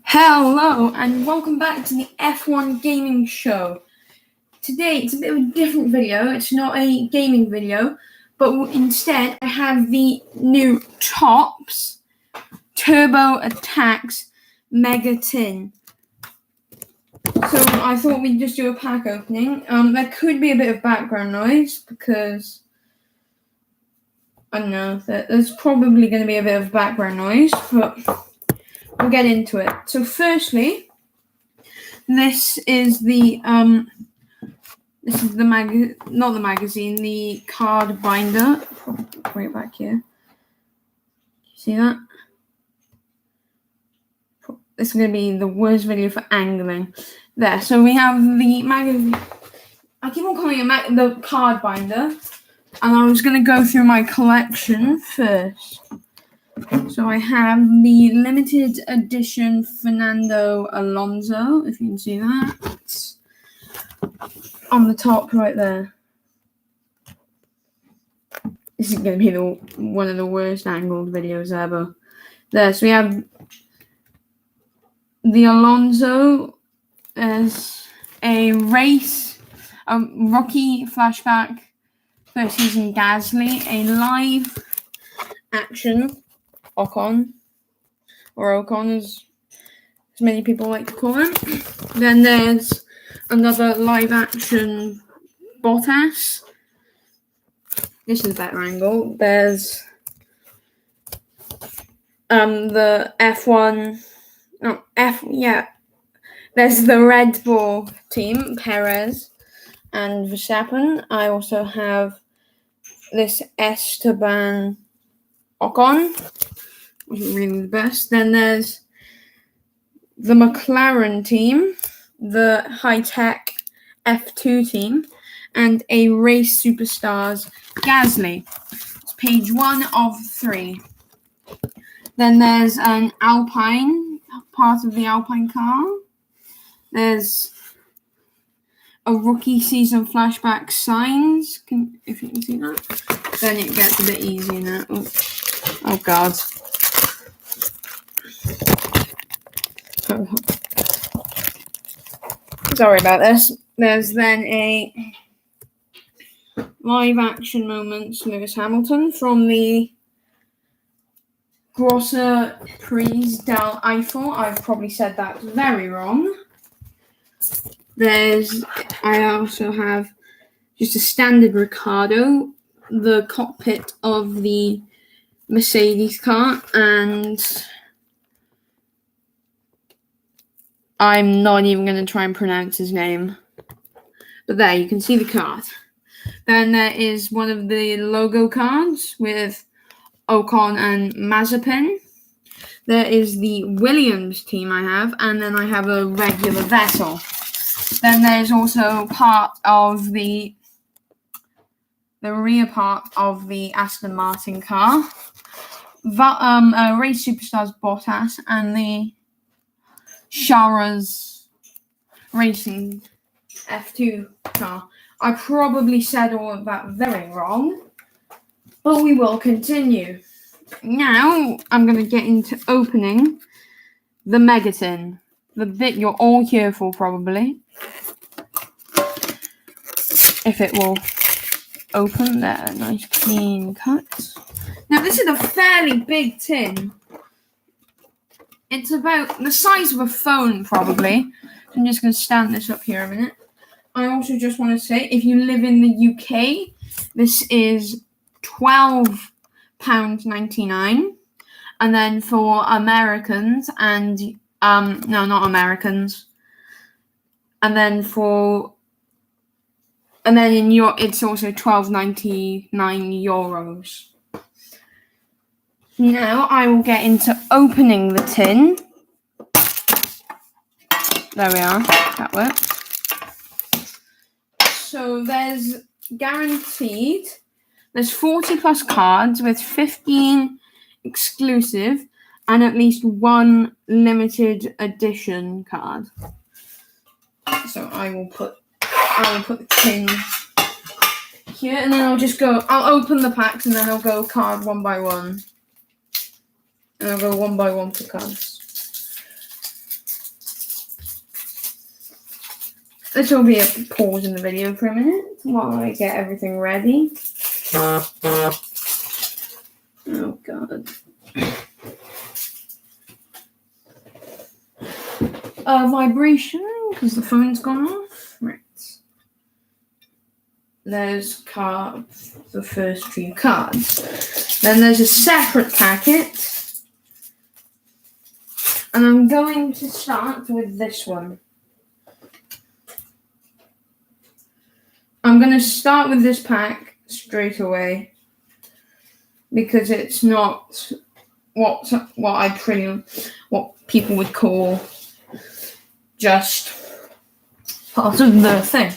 Hello and welcome back to the F1 Gaming Show. Today it's a bit of a different video. It's not a gaming video, but instead I have the new Tops Turbo Attax Mega tin. So I thought we'd just do a pack opening. There could be a bit of background noise because I don't know, there's probably going to be a bit of background noise, but we'll get into it. So not the magazine, the card binder. Bring it back here. See that? This is going to be the worst video for angling. There, so we have the magazine. I keep on calling it the card binder. And I was going to go through my collection first. So I have the limited edition Fernando Alonso, if you can see that. It's on the top right there. This is going to be one of the worst angled videos ever. There, so we have the Alonso as a rookie flashback first season Gasly, a live action Ocon, or Ocon as many people like to call him. Then there's another live action Bottas. This is a better angle. There's the there's the Red Bull team, Perez and Verstappen. I also have this Esteban Ocon, wasn't really the best. Then there's the McLaren team, the high-tech F2 team, and a Race Superstars Gasly. It's page 1 of 3. Then there's an Alpine, part of the Alpine car. There's a rookie season flashback signs, if you can see that. Then it gets a bit easier now. Oh God. Sorry about this. There's then a live action moments Lewis Hamilton from the Grosser Prix del Eiffel. I've probably said that very wrong. I also have just a standard Ricardo, the cockpit of the Mercedes car, and I'm not even going to try and pronounce his name. But there, you can see the card. Then there is one of the logo cards with Ocon and Mazepin. There is the Williams team I have, and then I have a regular Vettel. Then there's also part of the rear part of the Aston Martin car, Race Superstars Bottas, and the Shara's Racing F2 car. I probably said all of that very wrong, but we will continue. Now I'm going to get into opening the Megatin, the bit you're all here for probably. If it will open there, nice clean cut. Now this is a fairly big tin. It's about the size of a phone probably. I'm just going to stand this up here a minute. I also just want to say, if you live in the UK, this is £12.99. And then for Americans and no, not Americans. And then in Europe, it's also €12.99. Now I will get into opening the tin. There we are. That works. So there's guaranteed. There's 40 plus cards with 15 exclusive and at least one limited edition card. So I will put the tin here, and then I'll open the packs, and then I'll go card one by one. And I'll go one by one for cards. This will be a pause in the video for a minute while I get everything ready. Oh god. Vibration because the phone's gone off. Right. There's the first few cards. Then there's a separate packet. And I'm going to start with this one. I'm going to start with this pack straight away because it's not what people would call just part of the thing.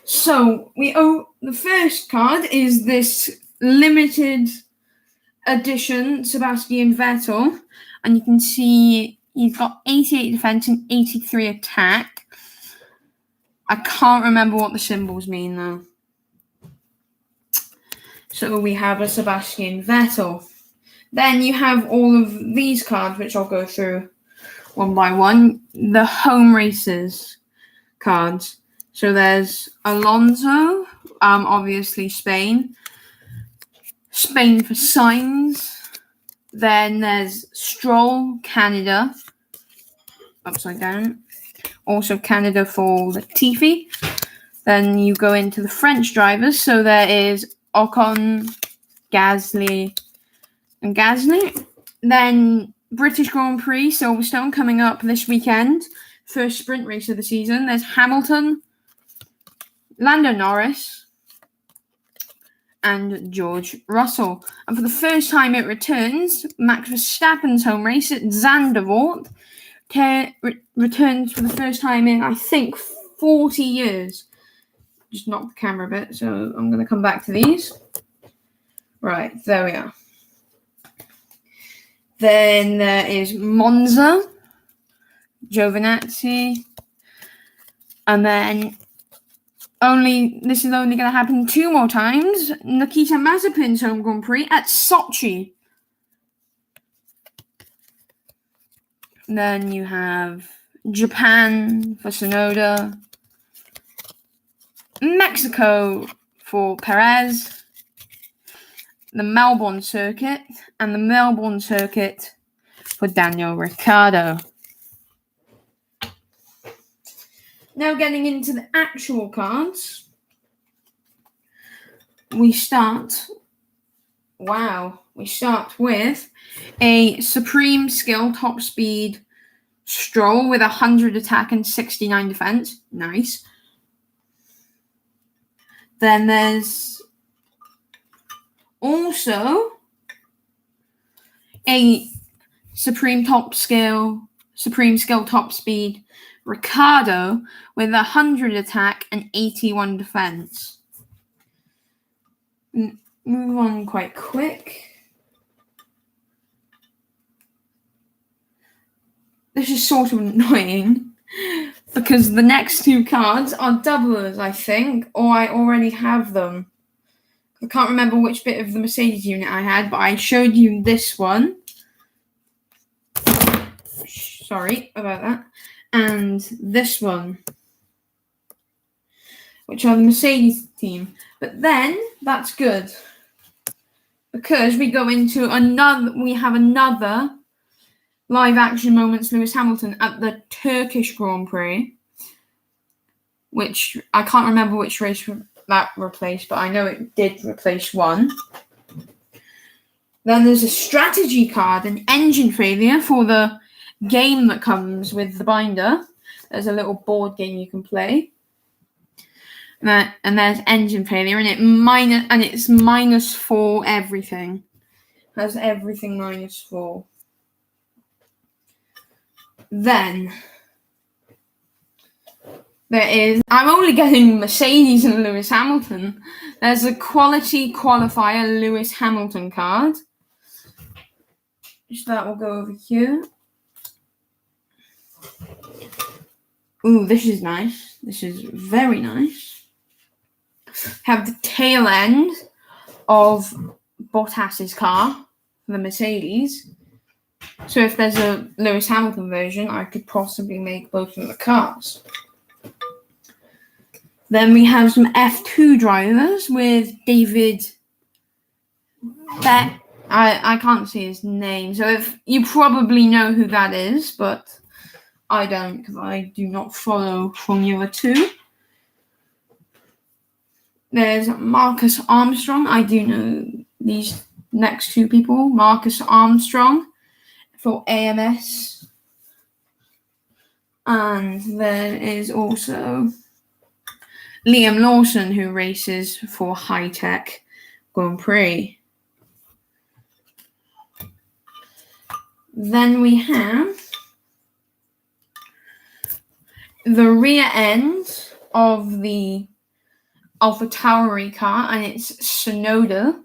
So the first card is this limited edition Sebastian Vettel, and you can see he's got 88 defense and 83 attack. I can't remember what the symbols mean though. So we have a Sebastian Vettel. Then you have all of these cards, which I'll go through one by one. The home races cards. So there's Alonso, obviously Spain. Spain for Sainz. Then there's Stroll, Canada. Upside down. Also Canada for Latifi. Then you go into the French drivers. So there is Ocon, Gasly, and Gasly. Then British Grand Prix, Silverstone, coming up this weekend. First sprint race of the season. There's Hamilton, Lando Norris, and George Russell. And for the first time it returns, Max Verstappen's home race at Zandvoort returns for the first time in, I think, 40 years. Just knocked the camera a bit, so I'm going to come back to these. Right, there we are. Then there is Monza, Giovinazzi, and then this is only going to happen 2 more times. Nikita Mazepin's home Grand Prix at Sochi. Then you have Japan for Sonoda, Mexico for Perez, the Melbourne circuit, and the Melbourne circuit for Daniel Ricciardo. Now getting into the actual cards, we start with a Supreme Skill Top Speed Stroll with 100 attack and 69 defense. Nice. Then there's also a Supreme Skill Top Speed Ricciardo with 100 attack and 81 defense. Move on quite quick. This is sort of annoying because the next 2 cards are doublers, I think, or I already have them. I can't remember which bit of the Mercedes unit I had, but I showed you this one. Sorry about that. And this one, which are the Mercedes team. But then, that's good. Because we go into we have another live action moments Lewis Hamilton at the Turkish Grand Prix, which I can't remember which race that replaced, but I know it did replace one. Then there's a strategy card, an engine failure for the game that comes with the binder. There's a little board game you can play. And there's engine failure, and it's -4 everything. Has everything -4. Then there is, I'm only getting Mercedes and Lewis Hamilton. There's a quality qualifier Lewis Hamilton card. So that will go over here. Ooh, this is nice. This is very nice. Have the tail end of Bottas's car, the Mercedes. So if there's a Lewis Hamilton version, I could possibly make both of the cars. Then we have some F2 drivers with David Beck. I can't see his name, so if you probably know who that is, but I don't because I do not follow Formula 2. There's Marcus Armstrong. I do know these next two people. Marcus Armstrong for AMS. And there is also Liam Lawson, who races for High Tech Grand Prix. Then we have the rear end of the AlphaTauri car, and it's Sonoda.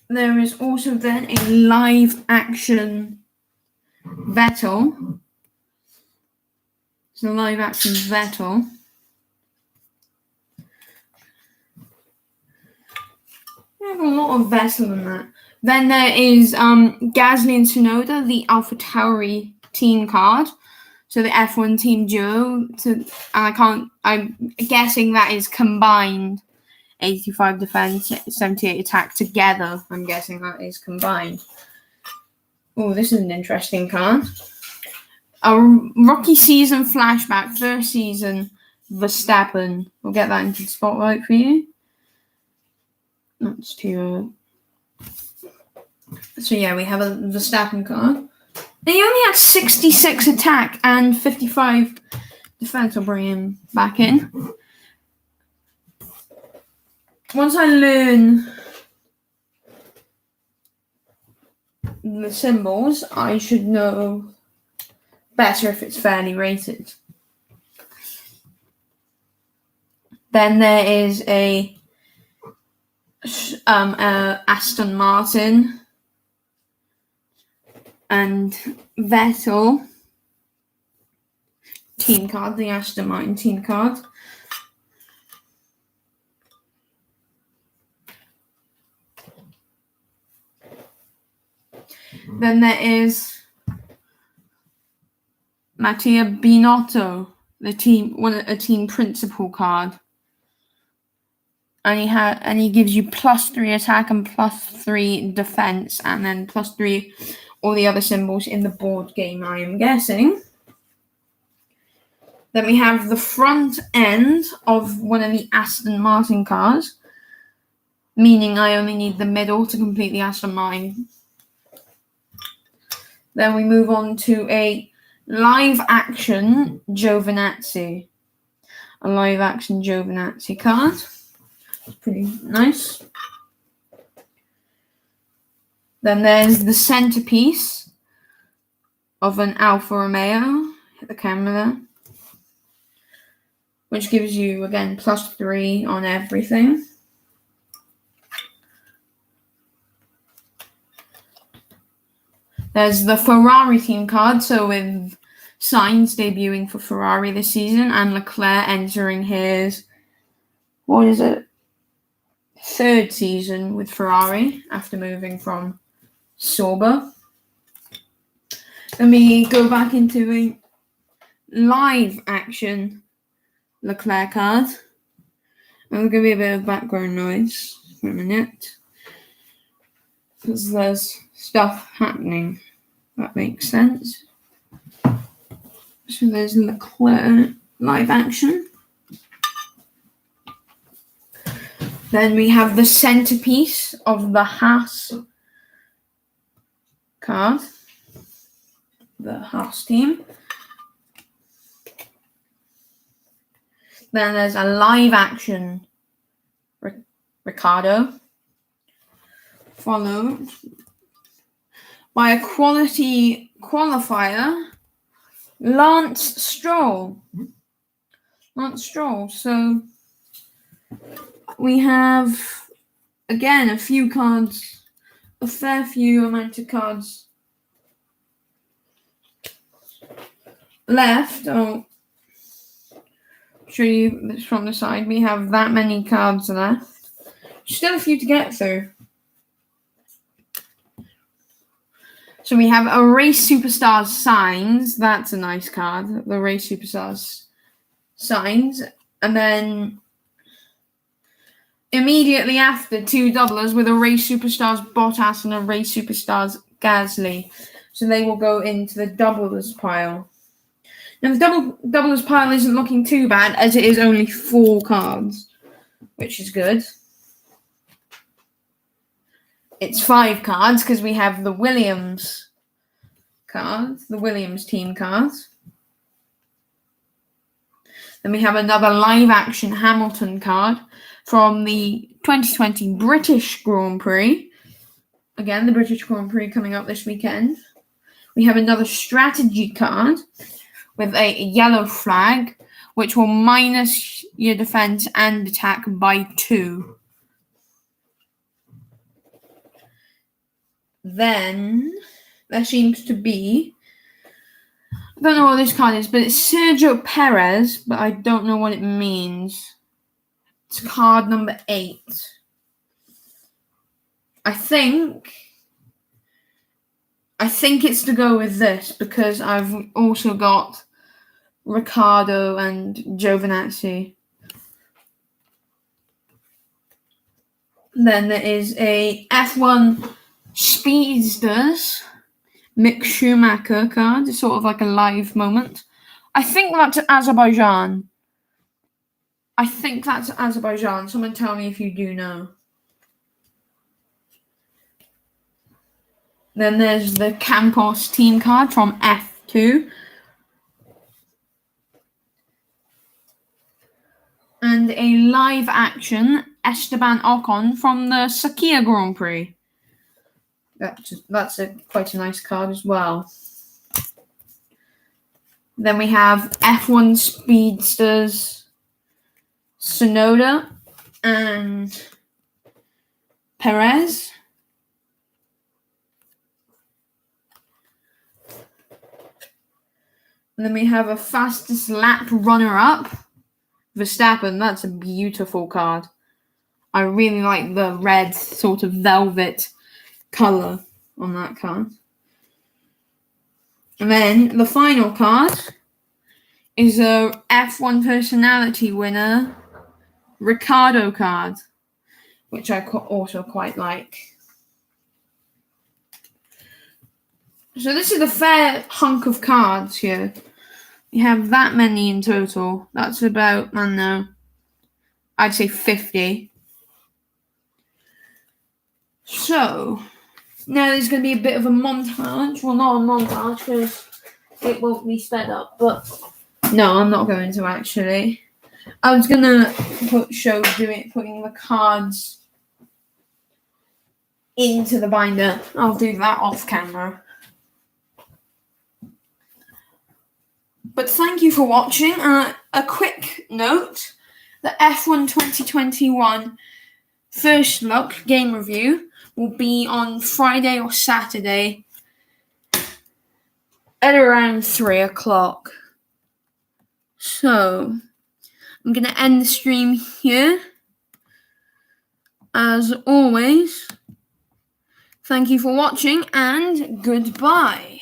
There is also then a live action Vettel. It's a live action Vettel. I have a lot of Vettel in that. Then there is Gasly and Tsunoda, the AlphaTauri team card. So the F1 team duo. I'm guessing that is combined 85 defense, 78 attack together. I'm guessing that is combined. Oh, this is an interesting card. A rookie season flashback, first season Verstappen. We'll get that into the spotlight for you. That's too. So yeah, we have a Verstappen card. And he only has 66 attack and 55 defense. I'll bring him back in. Once I learn the symbols, I should know better if it's fairly rated. Then there is a Aston Martin and Vettel team card, the Aston Martin team card. Then there is Mattia Binotto, a team principal card. And he gives you +3 attack and +3 defense, and then +3 all the other symbols in the board game, I am guessing. Then we have the front end of one of the Aston Martin cars, meaning I only need the middle to complete the Aston Martin. Then we move on to a live action Giovinazzi. A live action Giovinazzi card. Pretty nice. Then there's the centerpiece of an Alfa Romeo. Hit the camera there. Which gives you, again, +3 on everything. There's the Ferrari team card. So with Sainz debuting for Ferrari this season and Leclerc entering his, third season with Ferrari after moving from Sauber. Then we go back into a live action Leclerc card. There'll give me a bit of background noise for a minute because there's stuff happening. That makes sense. So there's Leclerc live action. Then we have the centerpiece of the Haas card, the Haas team. Then there's a live action Ricciardo, followed by a quality qualifier, Lance Stroll. So we have, again, a fair few amount of cards left. I'll show you this from the side. We have that many cards left. Still a few to get through. So we have a Race Superstars Signs. That's a nice card. The Race Superstars Signs. And then immediately after, 2 doublers with a Race Superstars Bottas and a Race Superstars Gasly. So they will go into the doublers pile. Now the doublers pile isn't looking too bad as it is only 4 cards, which is good. It's 5 cards because we have the Williams cards, the Williams team cards. Then we have another live action Hamilton card from the 2020 British Grand Prix. Again, the British Grand Prix coming up this weekend. We have another strategy card with a yellow flag, which will minus your defense and attack by 2. Then there seems to be, I don't know what this card is, but it's Sergio Perez, but I don't know what it means. It's card number 8. I think it's to go with this because I've also got Ricciardo and Giovinazzi. Then there is a F1 Speedsters Mick Schumacher card. It's sort of like a live moment. I think that's Azerbaijan. Someone tell me if you do know. Then there's the Campos team card from F2. And a live action Esteban Ocon from the Sakhir Grand Prix. That's quite a nice card as well. Then we have F1 Speedsters Sonoda and Perez. And then we have a fastest lap runner-up, Verstappen. That's a beautiful card. I really like the red sort of velvet colour on that card. And then the final card is a F1 personality winner, Ricciardo card, which I also quite like. So this is a fair hunk of cards here. You have that many in total. That's about, I don't know, I'd say 50. So, now there's going to be a bit of a montage. Well, not a montage because it won't be sped up, but no, I'm not going to actually. I was going to putting the cards into the binder. I'll do that off camera. But thank you for watching. A quick note, the F1 2021 first look game review will be on Friday or Saturday at around 3 o'clock. So, I'm going to end the stream here. As always, thank you for watching and goodbye.